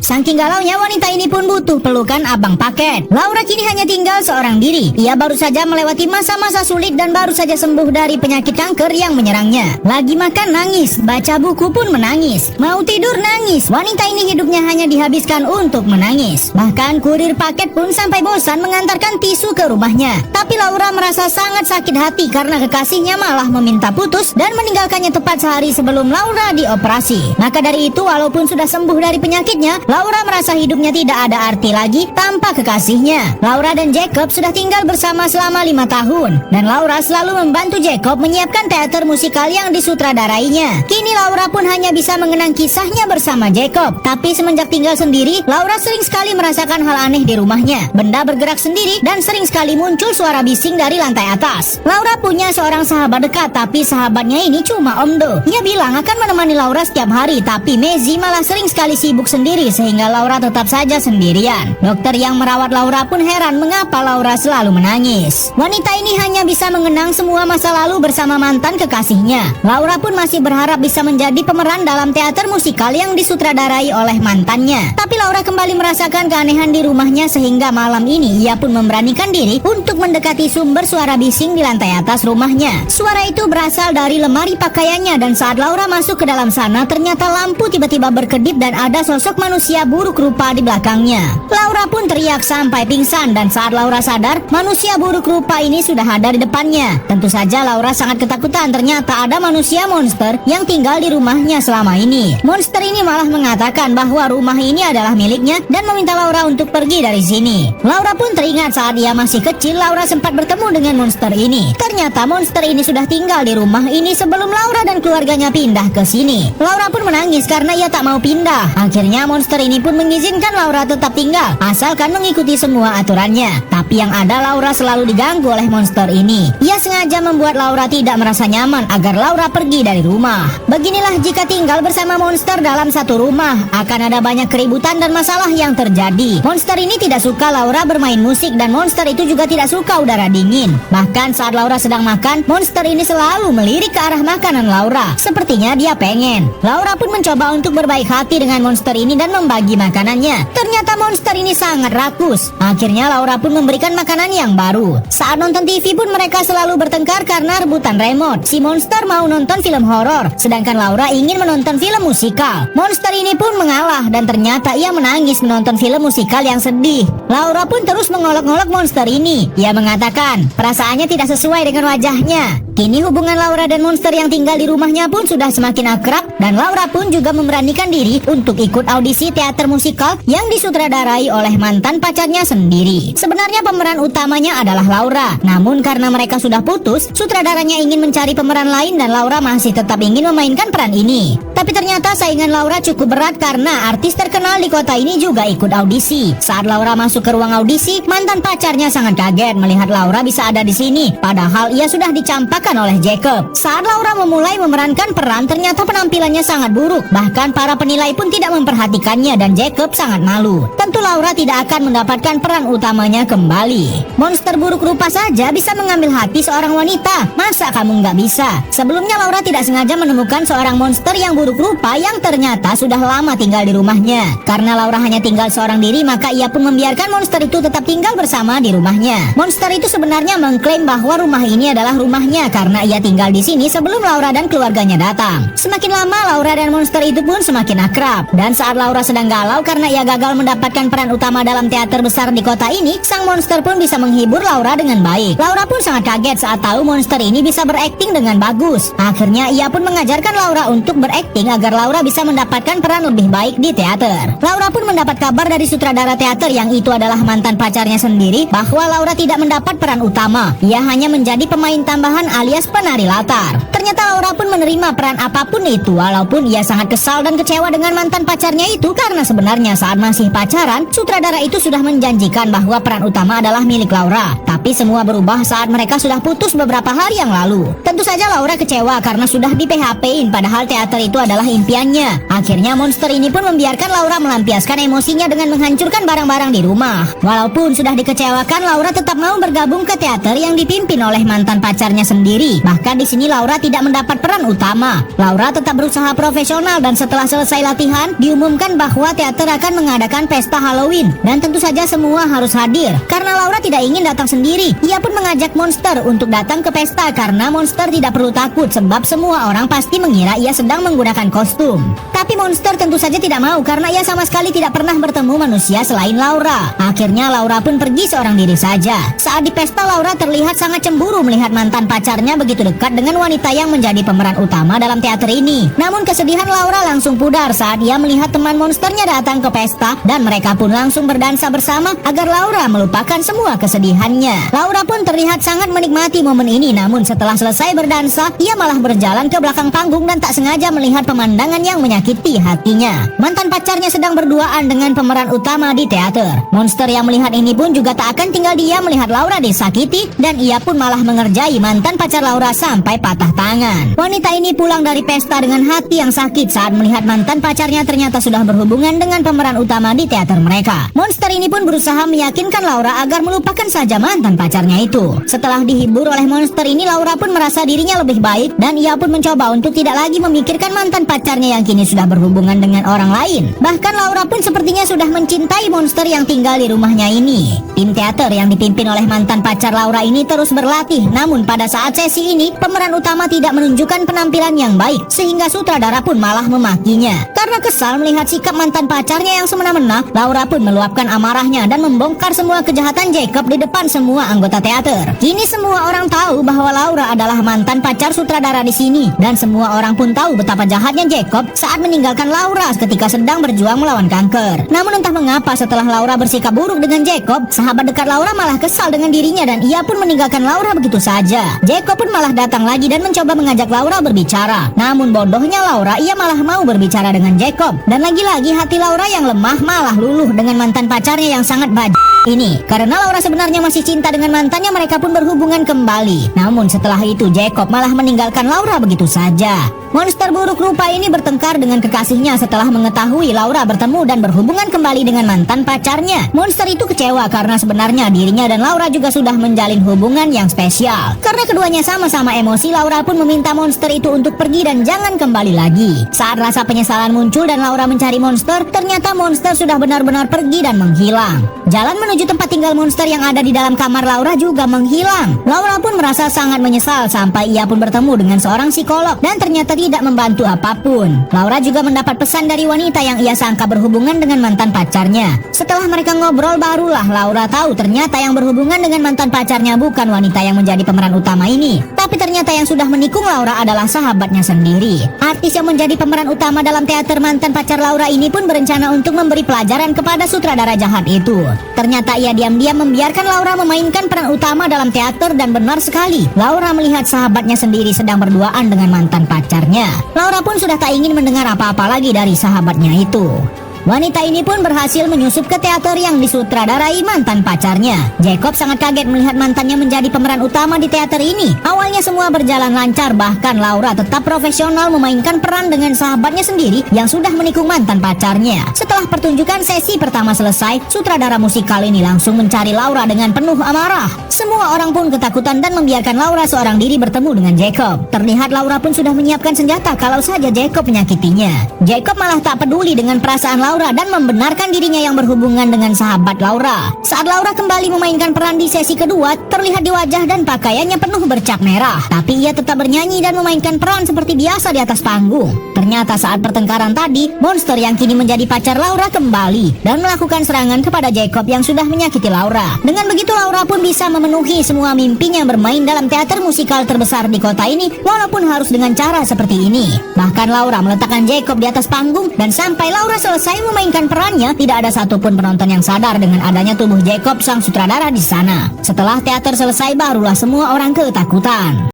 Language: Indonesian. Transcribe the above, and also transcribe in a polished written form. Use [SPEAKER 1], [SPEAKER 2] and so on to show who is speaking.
[SPEAKER 1] Saking galaunya, wanita ini pun butuh pelukan abang paket. Laura kini hanya tinggal seorang diri. Ia baru saja melewati masa-masa sulit dan baru saja sembuh dari penyakit kanker yang menyerangnya. Lagi makan nangis, baca buku pun menangis, mau tidur nangis. Wanita ini hidupnya hanya dihabiskan untuk menangis. Bahkan kurir paket pun sampai bosan mengantarkan tisu ke rumahnya. Tapi Laura merasa sangat sakit hati karena kekasihnya malah meminta putus dan meninggalkannya tepat sehari sebelum Laura dioperasi. Maka dari itu, walaupun sudah sembuh dari penyakitnya, Laura merasa hidupnya tidak ada arti lagi tanpa kekasihnya. Laura dan Jacob sudah tinggal bersama selama 5 tahun. Dan Laura selalu membantu Jacob menyiapkan teater musikal yang disutradarainya. Kini Laura pun hanya bisa mengenang kisahnya bersama Jacob. Tapi semenjak tinggal sendiri, Laura sering sekali merasakan hal aneh di rumahnya. Benda bergerak sendiri dan sering sekali muncul suara bising dari lantai atas. Laura punya seorang sahabat dekat, tapi sahabatnya ini cuma Om Do. Ia bilang akan menemani Laura setiap hari, tapi Mezi malah sering sekali sibuk sendiri sehingga Laura tetap saja sendirian. Dokter yang merawat Laura pun heran mengapa Laura selalu menangis. Wanita ini hanya bisa mengenang semua masa lalu bersama mantan kekasihnya. Laura pun masih berharap bisa menjadi pemeran dalam teater musikal yang disutradarai oleh mantannya. Tapi Laura kembali merasakan keanehan di rumahnya sehingga malam ini ia pun memberanikan diri untuk mendekati sumber suara bising di lantai atas rumahnya. Suara itu berasal dari lemari pakaiannya dan saat Laura masuk ke dalam sana, ternyata lampu tiba-tiba berkedip dan ada sosok manusia buruk rupa di belakangnya. Laura pun teriak sampai pingsan dan saat Laura sadar, manusia buruk rupa ini sudah ada di depannya. Tentu saja Laura sangat ketakutan, ternyata ada manusia monster yang tinggal di rumahnya selama ini. Monster ini malah mengatakan bahwa rumah ini adalah miliknya dan meminta Laura untuk pergi dari sini. Laura pun teringat saat ia masih kecil, Laura sempat bertemu dengan monster ini. Ternyata monster ini sudah tinggal di rumah ini sebelum Laura dan keluarganya pindah ke sini. Laura pun menangis karena ia tak mau pindah. Akhirnya monster ini pun mengizinkan Laura tetap tinggal, asalkan mengikuti semua aturannya. Tapi yang ada, Laura selalu diganggu oleh monster ini. Ia sengaja membuat Laura tidak merasa nyaman agar Laura pergi dari rumah. Beginilah jika tinggal bersama monster dalam satu rumah, akan ada banyak keributan dan masalah yang terjadi. Monster ini tidak suka Laura bermain musik dan monster itu juga tidak suka udara dingin. Bahkan saat Laura sedang makan, monster ini selalu melirik ke arah makanan Laura. Sepertinya dia pengen. Laura pun mencoba untuk berbaik hati dengan monster ini dan membagi makanannya. Ternyata monster ini sangat rakus. Akhirnya Laura pun memberikan makanan yang baru. Saat nonton TV pun mereka selalu bertengkar karena rebutan remote. Si monster mau nonton film horor, sedangkan Laura ingin menonton film musikal. Monster ini pun mengalah dan ternyata ia menangis menonton film musikal yang sedih. Laura pun terus mengolok-olok monster ini. Ia mengatakan perasaannya tidak sesuai dengan wajahnya. Kini hubungan Laura dan monster yang tinggal di rumahnya pun sudah semakin akrab dan Laura pun juga memberanikan diri untuk ikut audisi teater musikal yang disutradarai oleh mantan pacarnya sendiri. Sebenarnya pemeran utamanya adalah Laura, namun karena mereka sudah putus, sutradaranya ingin mencari pemeran lain dan Laura masih tetap ingin memainkan peran ini. Tapi ternyata saingan Laura cukup berat karena artis terkenal di kota ini juga ikut audisi. Saat Laura masuk ke ruang audisi, mantan pacarnya sangat kaget melihat Laura bisa ada di sini, padahal ia sudah dicampakkan oleh Jacob. Saat Laura memulai memerankan peran, ternyata penampilannya sangat buruk. Bahkan para penilai pun tidak memperhatikannya dan Jacob sangat malu. Tentu Laura tidak akan mendapatkan peran utamanya kembali. Monster buruk rupa saja bisa mengambil hati seorang wanita. Masa kamu nggak bisa? Sebelumnya Laura tidak sengaja menemukan seorang monster yang buruk rupa yang ternyata sudah lama tinggal di rumahnya. Karena Laura hanya tinggal seorang diri, maka ia pun membiarkan monster itu tetap tinggal bersama di rumahnya. Monster itu sebenarnya mengklaim bahwa rumah ini adalah rumahnya karena ia tinggal di sini sebelum Laura dan keluarganya datang. Semakin lama Laura dan monster itu pun semakin akrab. Dan saat Laura sedang galau karena ia gagal mendapatkan peran utama dalam teater besar di kota ini, sang monster pun bisa menghibur Laura dengan baik. Laura pun sangat kaget saat tahu monster ini bisa berakting dengan bagus. Akhirnya ia pun mengajarkan Laura untuk berakting agar Laura bisa mendapatkan peran lebih baik di teater. Laura pun mendapat kabar dari sutradara teater yang itu adalah mantan pacarnya sendiri bahwa Laura tidak mendapat peran utama. Ia hanya menjadi pemain tambahan alias penari latar. Ternyata Laura pun menerima peran apapun itu, walaupun ia sangat kesal dan kecewa dengan mantan pacarnya itu karena sebenarnya saat masih pacaran, sutradara itu sudah menjanjikan bahwa peran utama adalah milik Laura. Tapi semua berubah saat mereka sudah putus beberapa hari yang lalu. Tentu saja Laura kecewa karena sudah di PHP-in padahal teater itu adalah impiannya. Akhirnya monster ini pun membiarkan Laura melampiaskan emosinya dengan menghancurkan barang-barang di rumah. Walaupun sudah dikecewakan, Laura tetap mau bergabung ke teater yang dipimpin oleh mantan pacarnya sendiri. Bahkan di sini Laura tidak mendapat peran utama. Laura tetap berusaha profesional dan setelah selesai latihan, diumumkan bahwa bahwa teater akan mengadakan pesta Halloween dan tentu saja semua harus hadir. Karena Laura tidak ingin datang sendiri, ia pun mengajak Monster untuk datang ke pesta karena Monster tidak perlu takut sebab semua orang pasti mengira ia sedang menggunakan kostum. Tapi Monster tentu saja tidak mau karena ia sama sekali tidak pernah bertemu manusia selain Laura. Akhirnya Laura pun pergi seorang diri saja. Saat di pesta, Laura terlihat sangat cemburu melihat mantan pacarnya begitu dekat dengan wanita yang menjadi pemeran utama dalam teater ini. Namun kesedihan Laura langsung pudar saat ia melihat teman Monsternya datang ke pesta dan mereka pun langsung berdansa bersama agar Laura melupakan semua kesedihannya. Laura pun terlihat sangat menikmati momen ini, namun setelah selesai berdansa, ia malah berjalan ke belakang panggung dan tak sengaja melihat pemandangan yang menyakiti hatinya. Mantan pacarnya sedang berduaan dengan pemeran utama di teater. Monster yang melihat ini pun juga tak akan tinggal diam melihat Laura disakiti dan ia pun malah mengerjai mantan pacar Laura sampai patah tangan. Wanita ini pulang dari pesta dengan hati yang sakit saat melihat mantan pacarnya ternyata sudah berhubungan dengan pemeran utama di teater mereka. Monster ini pun berusaha meyakinkan Laura agar melupakan saja mantan pacarnya itu. Setelah dihibur oleh Monster ini, Laura pun merasa dirinya lebih baik dan ia pun mencoba untuk tidak lagi memikirkan mantan pacarnya yang kini sudah berhubungan dengan orang lain. Bahkan Laura pun sepertinya sudah mencintai Monster yang tinggal di rumahnya ini. Tim teater yang dipimpin oleh mantan pacar Laura ini terus berlatih, namun pada saat sesi ini pemeran utama tidak menunjukkan penampilan yang baik sehingga sutradara pun malah memakinya. Karena kesal melihat sikap mantan pacarnya yang semena-mena, Laura pun meluapkan amarahnya dan membongkar semua kejahatan Jacob di depan semua anggota teater. Kini semua orang tahu bahwa Laura adalah mantan pacar sutradara di sini dan semua orang pun tahu betapa jahatnya Jacob saat meninggalkan Laura ketika sedang berjuang melawan kanker. Namun entah mengapa setelah Laura bersikap buruk dengan Jacob, sahabat dekat Laura malah kesal dengan dirinya dan ia pun meninggalkan Laura begitu saja. Jacob pun malah datang lagi dan mencoba mengajak Laura berbicara. Namun bodohnya Laura, ia malah mau berbicara dengan Jacob. Dan lagi-lagi hati Laura yang lemah malah luluh dengan mantan pacarnya yang sangat ini. Karena Laura sebenarnya masih cinta dengan mantannya, mereka pun berhubungan kembali. Namun setelah itu Jacob malah meninggalkan Laura begitu saja. Monster buruk rupa ini bertengkar dengan kekasihnya setelah mengetahui Laura bertemu dan berhubungan kembali dengan mantan pacarnya. Monster itu kecewa karena sebenarnya dirinya dan Laura juga sudah menjalin hubungan yang spesial. Karena keduanya sama-sama emosi, Laura pun meminta Monster itu untuk pergi dan jangan kembali lagi. Saat rasa penyesalan muncul dan Laura mencari Monster, ternyata Monster sudah benar-benar pergi dan menghilang. Jalan menuju tempat tinggal Monster yang ada di dalam kamar Laura juga menghilang. Laura pun merasa sangat menyesal sampai ia pun bertemu dengan seorang psikolog dan ternyata tidak membantu apapun. Laura juga mendapat pesan dari wanita yang ia sangka berhubungan dengan mantan pacarnya. Setelah mereka ngobrol, barulah Laura tahu ternyata yang berhubungan dengan mantan pacarnya bukan wanita yang menjadi pemeran utama ini, tapi ternyata yang sudah menikung Laura adalah sahabatnya sendiri. Artis yang menjadi pemeran utama dalam teater mantan pacar Laura ini pun berencana untuk memberi pelajaran kepada sutradara jahat itu. Ternyata ia diam-diam membiarkan Laura memainkan peran utama dalam teater dan benar sekali, Laura melihat sahabatnya sendiri sedang berduaan dengan mantan pacarnya. Laura pun sudah tak ingin mendengar apa-apa lagi dari sahabatnya itu. Wanita ini pun berhasil menyusup ke teater yang disutradarai mantan pacarnya. Jacob sangat kaget melihat mantannya menjadi pemeran utama di teater ini. Awalnya semua berjalan lancar, bahkan Laura tetap profesional memainkan peran dengan sahabatnya sendiri yang sudah menikung mantan pacarnya. Setelah pertunjukan sesi pertama selesai, sutradara musikal ini langsung mencari Laura dengan penuh amarah. Semua orang pun ketakutan dan membiarkan Laura seorang diri bertemu dengan Jacob. Terlihat Laura pun sudah menyiapkan senjata kalau saja Jacob menyakitinya. Jacob malah tak peduli dengan perasaan Laura dan membenarkan dirinya yang berhubungan dengan sahabat Laura. Saat Laura kembali memainkan peran di sesi kedua, terlihat di wajah dan pakaiannya penuh bercak merah. Tapi ia tetap bernyanyi dan memainkan peran seperti biasa di atas panggung. Ternyata saat pertengkaran tadi, Monster yang kini menjadi pacar Laura kembali dan melakukan serangan kepada Jacob yang sudah menyakiti Laura. Dengan begitu Laura pun bisa memenuhi semua mimpinya bermain dalam teater musikal terbesar di kota ini, walaupun harus dengan cara seperti ini. Bahkan Laura meletakkan Jacob di atas panggung dan sampai Laura selesai memainkan perannya, tidak ada satupun penonton yang sadar dengan adanya tubuh Jacob sang sutradara di sana. Setelah teater selesai, barulah semua orang ketakutan.